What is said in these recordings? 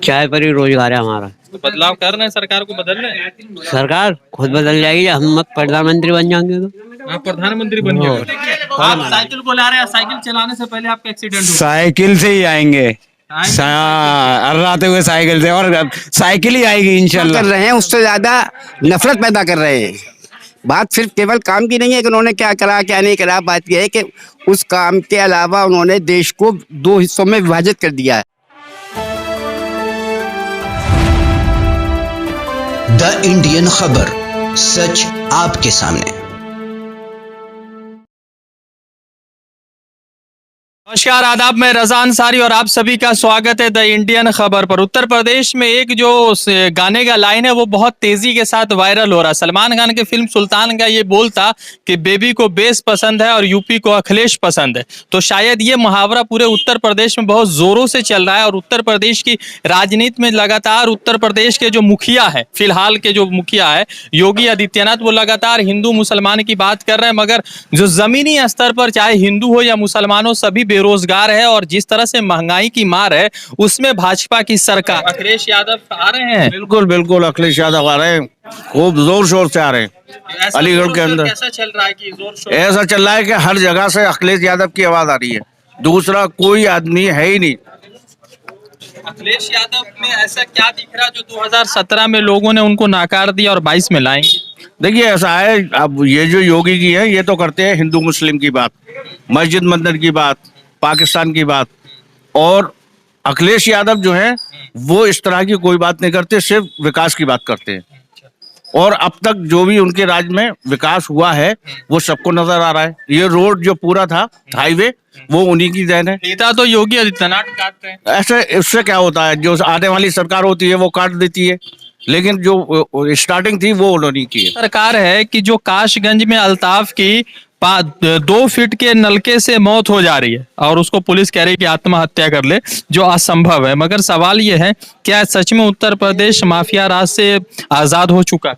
चाय पर ही रोजगार है हमारा। तो बदलाव कर रहे हैं, सरकार को बदल रहे हैं। सरकार खुद बदल जाएगी, हम प्रधानमंत्री बन जाएंगे तो। आप प्रधानमंत्री बन गए। आप साइकिल को ला रहे हैं, साइकिल चलाने से पहले आपका एक्सीडेंट हुआ। साइकिल से ही आएंगे, अर्राते हुए साइकिल से, और साइकिल ही आएगी इंशाल्लाह। कर रहे हैं उससे ज्यादा नफरत पैदा कर रहे हैं। बात सिर्फ केवल काम की नहीं है कि उन्होंने क्या करा क्या नहीं करा, बात यह है कि उस काम के अलावा उन्होंने देश को दो हिस्सों में विभाजित कर दिया है। द इंडियन खबर, सच आपके सामने। नमस्कार, आदाब, मैं रज़ा अंसारी और आप सभी का स्वागत है द इंडियन खबर पर। उत्तर प्रदेश में एक जो गाने का लाइन है वो बहुत तेजी के साथ वायरल हो रहा है। सलमान खान के फिल्म सुल्तान का ये बोल था कि बेबी को बेस पसंद है और यूपी को अखिलेश पसंद है। तो शायद ये मुहावरा पूरे उत्तर प्रदेश में बहुत जोरों से चल रहा है और उत्तर प्रदेश की राजनीति में लगातार उत्तर प्रदेश के जो मुखिया है, फिलहाल के जो मुखिया है योगी आदित्यनाथ, वो लगातार हिंदू मुसलमान की बात कर रहे हैं, मगर जो जमीनी स्तर पर चाहे हिंदू हो या मुसलमान हो सभी बेरोजगार है और जिस तरह से महंगाई की मार है उसमें भाजपा की सरकार। अखिलेश यादव आ रहे हैं। बिल्कुल बिल्कुल, अखिलेश यादव आ रहे हैं, खूब जोर शोर से आ रहे हैं। अलीगढ़ के अंदर कैसा चल रहा है कि जोर शोर ऐसा चल रहा है कि हर जगह से अखिलेश यादव की आवाज आ रही है, दूसरा कोई आदमी है ही नहीं। अखिलेश यादव में ऐसा क्या दिख रहा जो 2017 में लोगों ने उनको नाकार दिया और 22 में लाएंगे? देखिए ऐसा है, अब ये जो योगी जी है ये तो करते हैं हिंदू मुस्लिम की बात, मस्जिद मंदिर की बात, पाकिस्तान की बात, और अखिलेश यादव जो है वो इस तरह की कोई बात नहीं करते, सिर्फ विकास की बात करते हैं। और अब तक जो भी उनके राज्य में विकास हुआ है वो सबको नजर आ रहा है। ये रोड जो पूरा था हाईवे वो उन्हीं की देन है। नेता तो योगी आदित्यनाथ काट रहे हैं। ऐसे इससे क्या होता है, जो आने वाली सरकार होती है वो काट देती है, लेकिन जो स्टार्टिंग थी वो उन्होंने की है। सरकार है कि जो काशगंज में अल्ताफ की 2 फीट के नलके से मौत हो जा रही है और उसको पुलिस कह रही है कि आत्महत्या कर ले, जो असंभव है। मगर सवाल ये है, क्या सच में उत्तर प्रदेश माफिया राज से आजाद हो चुका?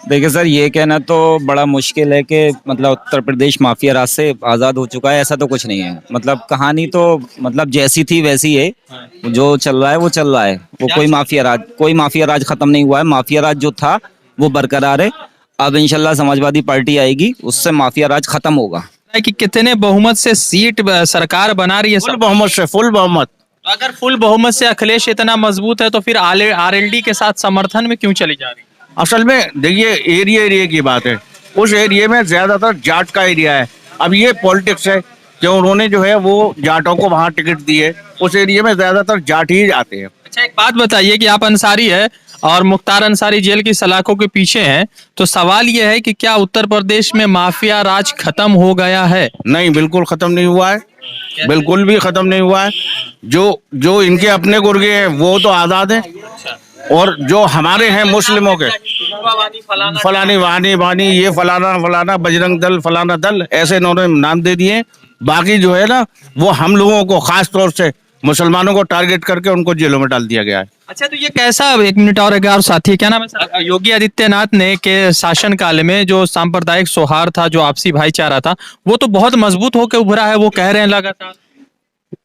देखिए सर, ये कहना तो बड़ा मुश्किल है कि मतलब उत्तर प्रदेश माफिया राज से आज़ाद हो चुका है, ऐसा तो कुछ नहीं है। मतलब कहानी तो मतलब जैसी थी वैसी है, जो चल रहा है वो चल रहा है। वो कोई माफिया राज खत्म नहीं हुआ है। माफिया राज जो था वो बरकरार है। अब इंशाल्लाह समाजवादी पार्टी आएगी, उससे माफिया राज खत्म होगा। कि कितने बहुमत से सीट सरकार बना रही है? फुल बहुमत से, फुल बहुमत। अगर फुल बहुमत से अखिलेश इतना मजबूत है तो फिर आरएलडी के साथ समर्थन में क्यों चली जा रही है? असल में देखिए एरिया की बात है, उस एरिया में ज्यादातर जाट का एरिया है। अब ये पॉलिटिक्स है कि उन्होंने जो है वो जाटों को वहां टिकट दी है, उस एरिया में ज्यादातर जाट ही आते हैं। अच्छा, एक बात बताइए कि आप अंसारी है और मुख्तार अंसारी जेल की सलाखों के पीछे हैं, तो सवाल यह है कि क्या उत्तर प्रदेश में माफिया राज खत्म हो गया है? नहीं, बिल्कुल खत्म नहीं हुआ है, बिल्कुल भी खत्म नहीं हुआ है। जो इनके अपने गुर्गे हैं वो तो आजाद हैं, और जो हमारे हैं मुस्लिमों के फलानी वानी ये फलाना बजरंग दल फलाना दल, ऐसे इन्होंने नाम दे दिए। बाकी जो है ना वो हम लोगों को खास तौर से मुसलमानों को टारगेट करके उनको जेलों में डाल दिया गया है। अच्छा, तो ये कैसा, 1 मिनट और एक साथी, क्या नाम है सर? योगी आदित्यनाथ ने के शासन काल में जो सांप्रदायिक सौहार्द था, जो आपसी भाईचारा था, वो तो बहुत मजबूत होकर उभरा है, वो कह रहे हैं लगातार।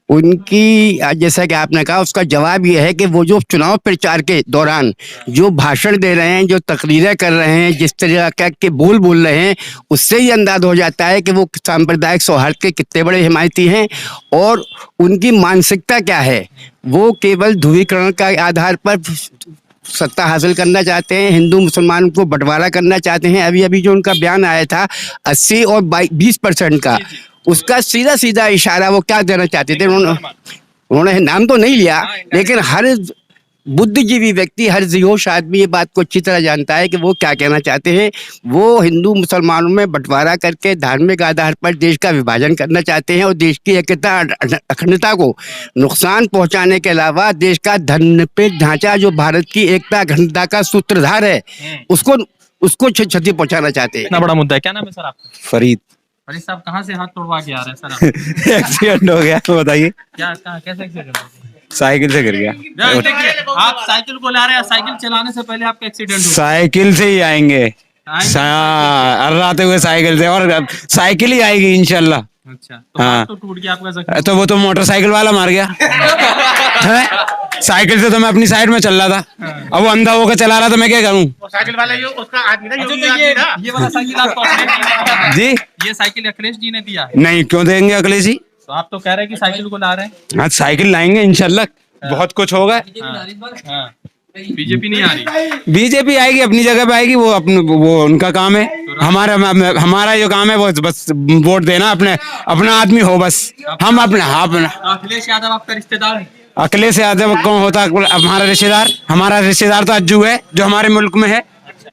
उनकी जैसा कि आपने कहा उसका जवाब ये है कि वो जो चुनाव प्रचार के दौरान जो भाषण दे रहे हैं, जो तकरीरें कर रहे हैं, जिस तरह के बोल रहे हैं, उससे ही अंदाज हो जाता है कि वो सांप्रदायिक सौहार्द के कितने बड़े हिमायती हैं और उनकी मानसिकता क्या है। वो केवल ध्रुवीकरण का आधार पर सत्ता हासिल करना चाहते हैं, हिंदू मुसलमान को बंटवारा करना चाहते हैं। अभी जो उनका बयान आया था 80 और 20% का, उसका सीधा सीधा इशारा वो क्या देना चाहते थे, उन्होंने नाम तो नहीं लिया, लेकिन हर बुद्धिजीवी व्यक्ति, हर जिहोश आदमी ये बात को अच्छी तरह जानता है कि वो क्या कहना चाहते हैं। वो हिंदू मुसलमानों में बंटवारा करके धार्मिक आधार पर देश का विभाजन करना चाहते हैं और देश की एकता अखंडता को नुकसान पहुंचाने के अलावा देश का धनपेट ढांचा, जो भारत की एकता अखंडता का सूत्रधार है, उसको क्षति पहुंचाना चाहते हैं। इतना बड़ा मुद्दा है। क्या नाम है सर आपका? फरीद। फरीद साहब, कहाँ से हाथ तोड़वा के आ रहे हैं सर आप? एक्सीडेंट हो गया, तो बताइए। कैसे एक्सीडेंट हो गया? साइकिल से गिर गया। आप साइकिल को ला रहे हैं, साइकिल चलाने से पहले आपका एक्सीडेंट हुआ। साइकिल से ही आएंगे, अर्राते हुए साइकिल से, और साइकिल ही आएगी इंशाल्लाह। अच्छा, तो हाथ तो टूट गया आपका? तो वो तो मोटरसाइकिल वाला मार गया। साइकिल से तो मैं अपनी साइड में चल रहा था, अब वो अंधा होकर चला रहा, तो मैं क्या करूं? साइकिल वाला जो उसका आदमी ना, अच्छा, तो ये वाला साइकिल आपको अखिलेश जी ने दिया है? जी ये साइकिल अखिलेश जी ने दिया है? नहीं, क्यों देंगे अखिलेश जी? तो आप तो कह रहे हैं कि साइकिल को ला रहे हैं। आज साइकिल लाएंगे इंशाल्लाह, बहुत कुछ होगा। बीजेपी नहीं आ रही। बीजेपी आएगी, अपनी जगह पे आएगी, वो उनका काम है। हमारा जो काम है वो बस वोट देना, अपना आदमी हो बस। हम अपने अखिलेश यादव आपका रिश्तेदार है? अखिलेश यादव कौन होता है हमारा रिश्तेदार तो अज्जू है, जो हमारे मुल्क में है।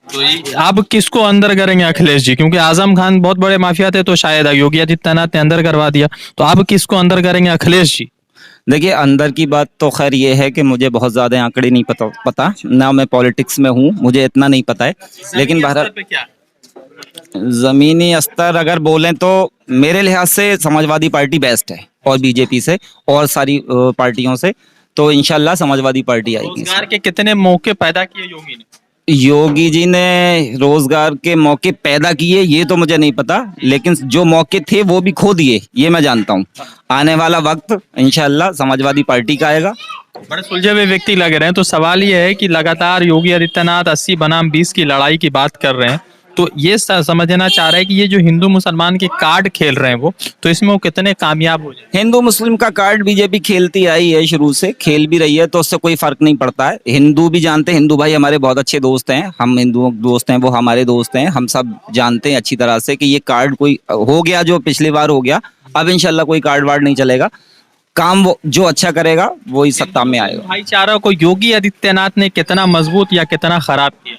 तो आप किसको अंदर करेंगे अखिलेश जी? क्योंकि आजम खान बहुत बड़े माफिया थे, तो शायद योगी आदित्यनाथ ने अंदर करवा दिया, तो आप किसको अंदर करेंगे अखिलेश जी? देखिए, अंदर की बात तो खैर ये है कि मुझे बहुत ज्यादा आंकड़े नहीं पता ना, मैं पॉलिटिक्स में हूँ, मुझे इतना नहीं पता है। लेकिन बहरहाल जमीनी स्तर अगर बोलें तो मेरे लिहाज से समाजवादी पार्टी बेस्ट है, और बीजेपी से और सारी पार्टियों से, तो इंशाल्लाह समाजवादी पार्टी आएगी। रोजगार के कितने मौके पैदा किए योगी ने? योगी जी ने रोजगार के मौके पैदा किए ये तो मुझे नहीं पता, लेकिन जो मौके थे वो भी खो दिए, ये मैं जानता हूँ। आने वाला वक्त इंशाल्लाह समाजवादी पार्टी का आएगा। बड़े सुलझे हुए व्यक्ति लग रहे हैं, तो सवाल ये है कि लगातार योगी आदित्यनाथ 80 बनाम 20 की लड़ाई की बात कर रहे हैं, तो ये समझना चाह रहे हैं कि ये जो हिंदू मुसलमान के कार्ड खेल रहे हैं वो, तो इसमें वो कितने कामयाब हो जाए? हिंदू मुस्लिम का कार्ड बीजेपी खेलती आई है, शुरू से खेल भी रही है, तो उससे कोई फर्क नहीं पड़ता है। हिंदू भी जानते हैं, हिंदू भाई हमारे बहुत अच्छे दोस्त हैं, हम हिंदू दोस्त हैं, वो हमारे दोस्त हैं, हम सब जानते हैं अच्छी तरह से कि ये कार्ड कोई हो गया, जो पिछली बार हो गया, अब इंशाल्लाह कोई कार्ड वार्ड नहीं चलेगा। काम वो जो अच्छा करेगा वही सत्ता में आएगा। भाईचारा को योगी आदित्यनाथ ने कितना मजबूत या कितना खराब किया?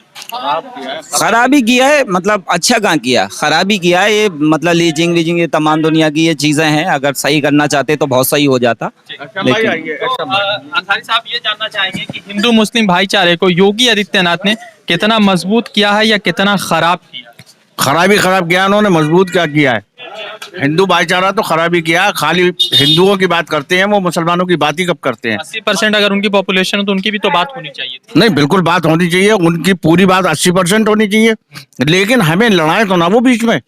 खराबी किया है, मतलब अच्छा कहाँ किया, खराबी किया है। ये मतलब लीजिंग ये तमाम दुनिया की ये चीजें हैं, अगर सही करना चाहते तो बहुत सही हो जाता। लेकिन अंसारी साहब ये जानना चाहेंगे कि हिंदू मुस्लिम भाईचारे को योगी आदित्यनाथ ने कितना मजबूत किया है या कितना खराब किया? खराब किया उन्होंने, मजबूत क्या किया है? हिंदू भाईचारा तो खराबी किया, खाली हिंदुओं की बात करते हैं, वो मुसलमानों की बात ही कब करते हैं? 80% अगर उनकी पॉपुलेशन है तो उनकी भी तो बात होनी चाहिए थी। नहीं, बिल्कुल बात होनी चाहिए, उनकी पूरी बात 80% होनी चाहिए, लेकिन हमें लड़ाए तो ना वो बीच में,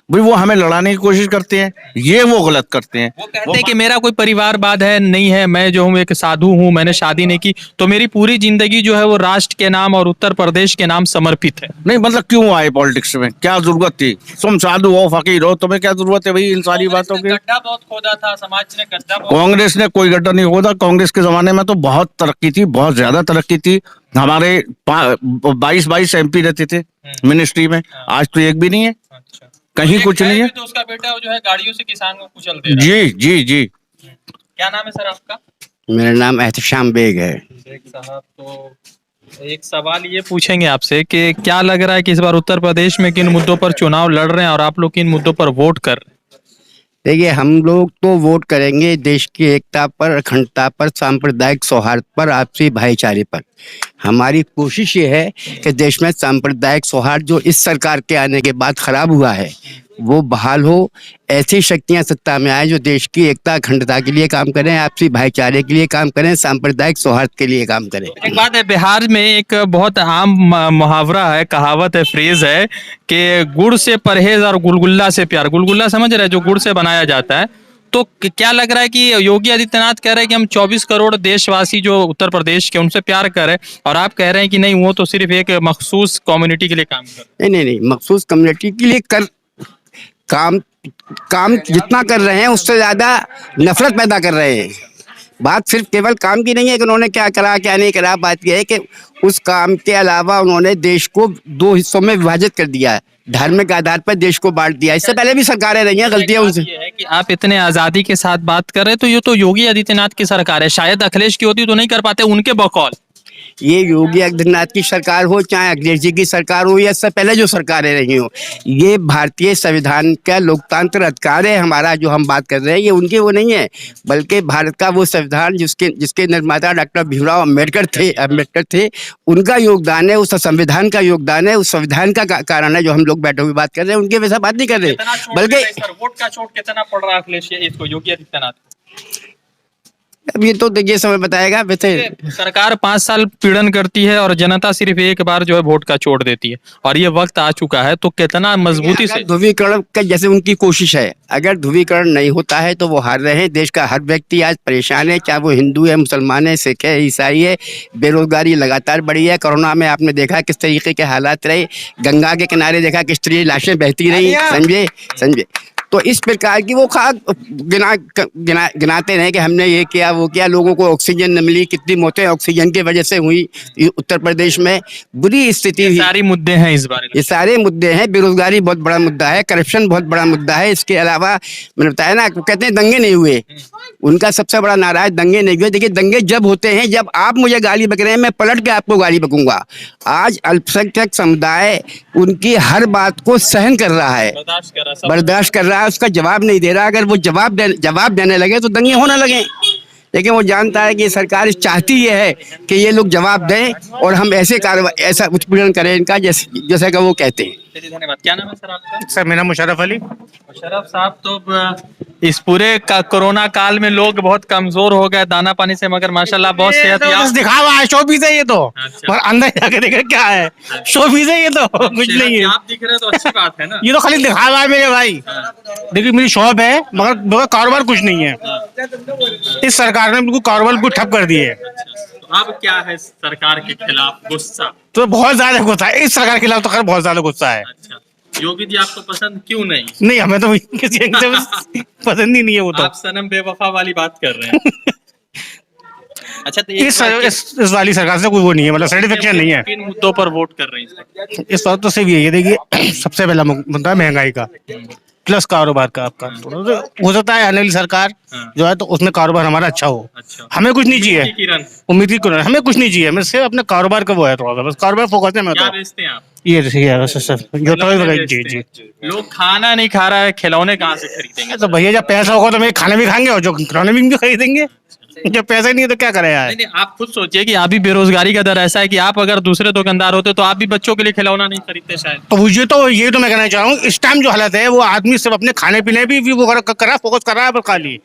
भाई वो हमें लड़ाने की कोशिश करते हैं, ये वो गलत करते हैं। वो कहते हैं कि मेरा कोई परिवारवाद है नहीं है, मैं जो हूँ एक साधु हूँ, मैंने शादी नहीं की, तो मेरी पूरी जिंदगी जो है वो राष्ट्र के नाम और उत्तर प्रदेश के नाम समर्पित है। नहीं मतलब क्यों आए पॉलिटिक्स में, क्या जरूरत थी? तुम साधु हो, फकीर हो, तुम्हें क्या जरूरत है भाई इन सारी बातों की? गड्ढा बहुत खोदा था समाज ने, कांग्रेस ने कोई गड्ढा नहीं खोदा। कांग्रेस के जमाने में तो बहुत तरक्की थी, बहुत ज्यादा तरक्की थी। हमारे 22 MP रहते थे मिनिस्ट्री में, आज तो एक भी नहीं है, कहीं कुछ नहीं है। तो उसका बेटा जो है गाड़ियों से किसान को कुचल दे रहा है। जी। क्या नाम है सर आपका? मेरा नाम एहतशाम बेग है। बेग साहब, तो एक सवाल ये पूछेंगे आपसे कि क्या लग रहा है कि इस बार उत्तर प्रदेश में किन मुद्दों पर चुनाव लड़ रहे हैं और आप लोग किन मुद्दों पर वोट कर रहे हैं? देखिए, हम लोग तो वोट करेंगे देश की एकता पर, अखंडता पर, सांप्रदायिक सौहार्द पर, आपसी भाईचारे पर। हमारी कोशिश ये है कि देश में सांप्रदायिक सौहार्द जो इस सरकार के आने के बाद खराब हुआ है वो बहाल हो, ऐसी शक्तियां सत्ता में आए जो देश की एकता अखंडता के लिए काम करें, आपसी भाईचारे के लिए काम करें, सांप्रदायिक सौहार्द के लिए काम करें। एक बात है, बिहार में एक बहुत आम मुहावरा है, कहावत है, फ्रेज है कि गुड़ से परहेज और गुलगुल्ला से प्यार। गुलगुल्ला समझ रहे हैं, जो गुड़ से बनाया जाता है। तो क्या लग रहा है कि योगी आदित्यनाथ कह रहे हैं कि हम 24 करोड़ देशवासी जो उत्तर प्रदेश के उनसे प्यार करें, और आप कह रहे हैं कि नहीं, वो तो सिर्फ एक मखसूस कम्युनिटी के लिए काम कर? नहीं, मखसूस कम्युनिटी के लिए काम जितना कर रहे हैं उससे ज्यादा नफरत पैदा कर रहे हैं। बात सिर्फ केवल काम की नहीं है कि उन्होंने क्या करा क्या नहीं करा, बात यह है कि उस काम के अलावा उन्होंने देश को 2 हिस्सों में विभाजित कर दिया है, धार्मिक आधार पर देश को बांट दिया। इससे पहले भी सरकारें रही हैं, गलतियां उनसे। ये है कि आप इतने आजादी के साथ बात कर रहे हैं, तो ये तो योगी आदित्यनाथ की सरकार है, शायद अखिलेश की होती तो नहीं कर पाते उनके बकौल। ये योगी आदित्यनाथ की सरकार हो, चाहे अखिलेश जी की सरकार हो, या इससे पहले जो सरकारें रही हो, ये भारतीय संविधान का लोकतंत्र अधिकार है हमारा, जो हम बात कर रहे हैं, ये उनके वो नहीं है, बल्कि भारत का वो संविधान जिसके निर्माता डॉक्टर भीमराव अम्बेडकर थे, उनका योगदान है, उस संविधान का योगदान है, उस संविधान का कारण है जो हम लोग बैठे हुए बात कर रहे हैं, उनके वैसा बात नहीं कर रहे। बल्कि वोट का चोट कितना पड़ रहा है अखिलेश इसको, योगी आदित्यनाथ? अब ये तो देखिए समय बताएगा। वैसे सरकार 5 साल पीड़न करती है और जनता सिर्फ एक बार जो है वोट का छोड़ देती है, और ये वक्त आ चुका है, तो कितना मजबूती से अगर ध्रुवीकरण का जैसे उनकी कोशिश है, अगर ध्रुवीकरण नहीं होता है तो वो हार रहे हैं। देश का हर व्यक्ति आज परेशान है, चाहे वो हिंदू है, मुसलमान है, सिख है, ईसाई है। बेरोजगारी लगातार बढ़ी है। कोरोना में आपने देखा किस तरीके के हालात रहे। गंगा के किनारे देखा किस तरह लाशें बहती रही। समझे। तो इस प्रकार की वो गिनाते रहे कि हमने ये किया वो किया, लोगों को ऑक्सीजन न मिली, कितनी मौतें ऑक्सीजन की वजह से हुई उत्तर प्रदेश में, बुरी स्थिति हुई। सारी मुद्दे हैं इस बारे में। ये सारे मुद्दे हैं। बेरोजगारी बहुत बड़ा मुद्दा है, करप्शन बहुत बड़ा मुद्दा है। इसके अलावा मैंने बताया ना, कहते हैं दंगे नहीं हुए, उनका सबसे बड़ा नारा है दंगे नहीं हुए। देखिए दंगे जब होते हैं जब आप मुझे गाली बक रहे हैं, मैं पलट के आपको गाली बकूंगा। आज अल्पसंख्यक समुदाय उनकी हर बात को सहन कर रहा है, बर्दाश्त कर रहा है, उसका जवाब नहीं दे रहा। अगर वो जवाब देने लगे तो दंगे होने लगे। लेकिन वो जानता है कि सरकार चाहती ये है कि ये लोग जवाब दें और हम ऐसा उत्पीड़न करें इनका, जैसा कि वो कहते हैं। चलिए, धन्यवाद। क्या नाम है सर आपका? सर मेरा मुशर्रफ अली। मुशर्रफ साहब, तो इस पूरे कोरोना काल में लोग बहुत कमजोर हो गए दाना पानी से, मगर माशाल्लाह बहुत सेहत दिखावा है, शोपीस है ये तो। अच्छा। और अंदर जाके देखा क्या है, शोपीस है ये तो, कुछ नहीं है। आप दिख रहे तो अच्छी बात है ना। ये तो खाली दिखावा है मेरे भाई। देखिए मेरी शॉप है, मगर कारोबार कुछ नहीं है। इस सरकार ने बिल्कुल कारोबार को ठप कर दिए। तो अब क्या है सरकार के खिलाफ गुस्सा? तो बहुत ज्यादा गुस्सा है इस सरकार के खिलाफ, तो खैर बहुत ज्यादा गुस्सा है। अच्छा, योगी जी आपको पसंद क्यों नहीं? नहीं, हमें तो किसी से पसंद ही नहीं है वो तो। आप सनम बेवफा वाली बात कर रहे हैं। अच्छा, तो इस वाली सरकार से कोई वो नहीं है, मतलब सेटिस्फेक्शन नहीं है। किन मुद्दों पर वोट कर रहे हैं? इस बात तो सिर्फ यही है, देखिए सबसे पहला मुद्दा है महंगाई का, प्लस कारोबार का आपका। हो सकता है आने वाली सरकार जो है तो उसमें कारोबार हमारा अच्छा हो। अच्छा। हमें कुछ नहीं चाहिए, उम्मीद की किरण, हमें कुछ नहीं चाहिए, हमें सिर्फ अपने कारोबार का वो है, थोड़ा सा बस कारोबार फोकस है। क्या बेचते हैं आप? ये जो जी। लोग खाना नहीं खा रहा है, खिलौने कहाँ से खरीदेंगे? तो भैया जब पैसा होगा तो मेरे खाना भी खाएंगे और जो खिलौने भी खरीदेंगे। जब पैसा नहीं है तो क्या करें यार। नहीं, आप खुद सोचिए कि अभी बेरोजगारी का दर ऐसा है कि आप अगर दूसरे दुकानदार होते तो आप भी बच्चों के लिए खिलौना नहीं खरीदते शायद। तो ये तो मैं कहना चाह रहा हूँ, इस टाइम जो हालत है वो आदमी सिर्फ अपने खाने पीने भी वो फोकस कर रहा है, पर खाली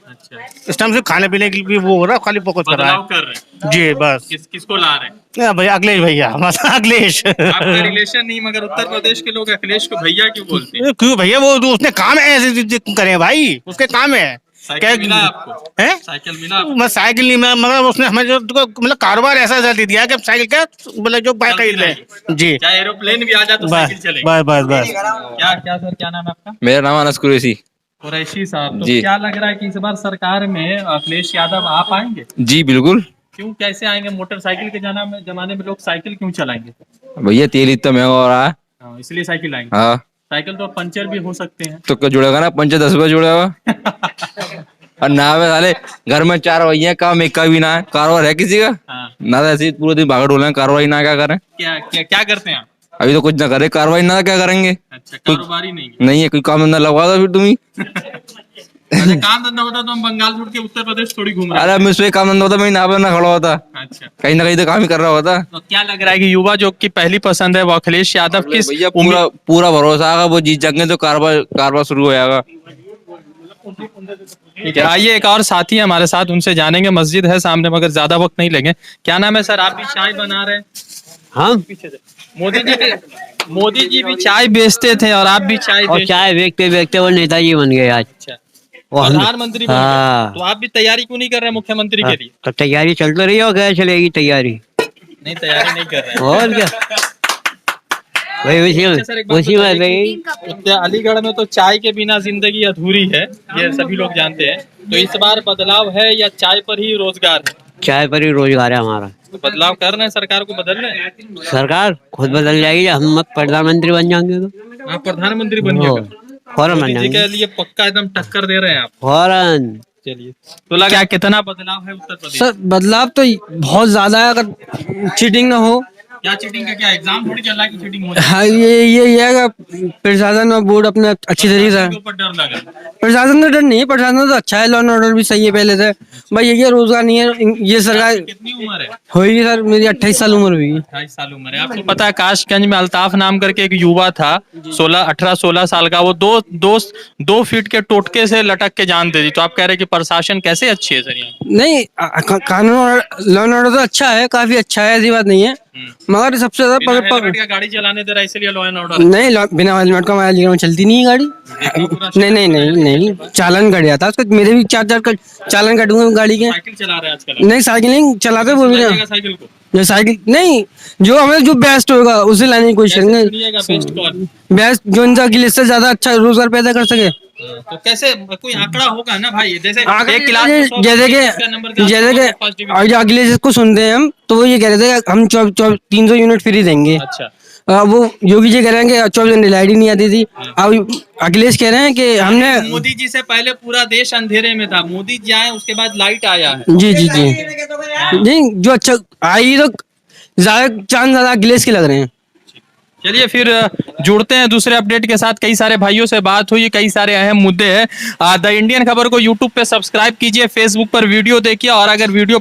इस टाइम सिर्फ खाने पीने की भी वो हो रहा है, खाली फोकस कर रहा है। जी बस। किसको ला रहे हैं? भैया अखिलेश भैया, अखिलेश। आपका रिलेशन नहीं, मगर उत्तर प्रदेश के लोग अखिलेश को भैया क्यों बोलते हैं? क्यों भैया, वो उसने काम है ऐसे करें भाई, उसके काम है। साइकिल मिला आपको? है साइकिल मिला? मैं साइकिल नहीं, मगर उसने हमें जो मतलब कारोबार ऐसा दे दिया कि साइकिल क्या मतलब जो बाइक खरीद ले जी, चाहे एरोप्लेन भी आ जाए तो साइकिल चलेगी। बस। क्या सर, क्या नाम है आपका? मेरा नाम अनस कुरैशी। कुरैशी साहब, तो जी। क्या लग रहा है कि इस बार सरकार में अखिलेश यादव आ पाएंगे? जी बिल्कुल। क्यों, कैसे आएंगे? मोटरसाइकिल के जमाने में लोग साइकिल क्यों चलाएंगे? भैया तेल इतना महंगा हो रहा है। हाँ, इसलिए साइकिल आएंगे। हाँ, साइकिल तो पंचर भी हो सकते हैं। तो क्या जुड़ेगा ना, 5-10 रुपए जुड़ेगा। और ना वे साले घर में 4 भैया, काम एक का भी ना है, कारोबार है किसी का? हाँ। ना तो ऐसे पूरे दिन भागा डोले, कार्रवाई ना क्या करें। क्या करते हैं आप? अभी तो कुछ ना करे, कार्रवाई ना क्या करेंगे। अच्छा, कारोबारी नहीं है कोई काम धंधा लगवा दो फिर तुम ही। अच्छा, काम धंधा होता तो हम बंगाल छोड़ के उत्तर प्रदेश थोड़ी घूम रहे। अरे मुझसे काम धंधा होता, मैं यहाँ पे ना खड़ा होता, अच्छा, कहीं ना कहीं तो काम ही कर रहा होता। तो क्या लग रहा है कि युवा जो की पहली पसंद है वो अखिलेश यादव किस? भैया पूरा भरोसा आगा, वो जीत जाएंगे तो कारोबार शुरू हो जाएगा। ठीक है, आइए एक और साथी है हमारे साथ, उनसे जानेंगे। मस्जिद है सामने, मगर ज्यादा वक्त नहीं लगे। क्या नाम है सर? आप भी चाय बना रहे हैं? हम मोदी जी भी चाय बेचते थे और आप भी चाय और चाय बेचते बेचते वो नेताजी बन गए आज। अच्छा, वो हम- प्रधानमंत्री बन हाँ। गए। तो आप भी तैयारी क्यों नहीं कर रहे मुख्यमंत्री के लिए? तो तैयारी चल तो रही हो, क्या चलेगी तैयारी? नहीं, तैयारी नहीं कर रहे हैं। और क्या, वही अच्छा सर, एक बात उसी में बताइए रही। कि अलीगढ़ में तो चाय के बिना जिंदगी अधूरी है, ये सभी लोग जानते हैं। तो इस बार बदलाव है या चाय पर ही रोजगार है? चाय पर ही रोजगार है हमारा। तो बदलाव कर रहे हैं, सरकार को बदल रहे हैं। सरकार खुद बदल जाएगी, हम प्रधानमंत्री बन जाएंगे तो आप प्रधानमंत्री बनिएगा, फौरन बन मोदी जी जाएंगे, के लिए पक्का एकदम टक्कर दे रहे हैं आप। फौरन। चलिए, तो लगा क्या कितना बदलाव है उत्तर प्रदेश? सर बदलाव तो बहुत ज्यादा है, अगर चीटिंग ना हो क्या चीटिंग का क्या एग्जाम थोड़ी चल रहा है कि चीटिंग हो रही हाँ ये है कि प्रशासन और बोर्ड अपने अच्छी तरीके से है ऊपर डर लगा प्रशासन तो डर नहीं है, प्रशासन तो अच्छा है, लॉ एंड ऑर्डर भी सही है पहले से। भाई ये रोजगार नहीं है, ये सरकार कितनी उम्र है होगी सर, मेरी 28 साल उम्र हुई है। 28 साल उम्र है। आपको पता है काशगंज में अल्ताफ नाम करके एक युवा था 18-16 साल का, वो दो फीट के टोटके से लटक के जान दे दी। तो आप कह रहे हैं कि प्रशासन कैसे अच्छी है सर यहाँ? नहीं कानून और लॉ एंड ऑर्डर तो अच्छा है, काफी अच्छा है, ऐसी बात नहीं है, मगर सबसे ज्यादा बिना हेलमेट का गाड़ी चलाने दे रहा है इसलिए लॉ एंड ऑर्डर। नहीं बिना हेलमेट का हमारे लिए चलती नहीं है गाड़ी। नहीं चालान कट जाता है उसका, मेरे भी चार का चालान कट हुए गाड़ी के। साइकिल चला रहे हैं आजकल। नहीं साइकिल नहीं चलाते वो भी ना, चलाइएगा साइकिल को। जो साइकिल नहीं, जो हमें जो बेस्ट होगा उसे लाने की कोशिश करेंगे। चुनिएगा बेस्ट कौन? बेस्ट जो इनका अखिलेश से ज्यादा अच्छा रोजगार पैदा कर सके। तो कैसे कोई आंकड़ा होगा ना भाई, जैसे आगे एक क्लास में 100 जैसे इसका नंबर कि क्या जैसे होगा? फर्स्ट कि डिवीजन। और जो अखिलेश को सुनते हैं हम, तो वो ये कह रहे थे कि हम 300 यूनिट फ्री देंगे। अच्छा वो योगी जी कह रहे हैं कि 24 घंटे लाइट ही नहीं आती थी। अब अखिलेश कह रहे हैं कि हमने मोदी जी से पहले पूरा देश अंधेरे में था, मोदी जी आए उसके बाद लाइट आया है। जी नहीं जो अच्छा आई तो ज्यादा चांद ज्यादा अखिलेश के लग रहे हैं। चलिए फिर जुड़ते हैं दूसरे अपडेट के साथ। कई सारे भाइयों से बात हुई, कई सारे अहम मुद्दे हैं। द इंडियन खबर को यूट्यूब पे सब्सक्राइब कीजिए, फेसबुक पर वीडियो देखिए, और अगर वीडियो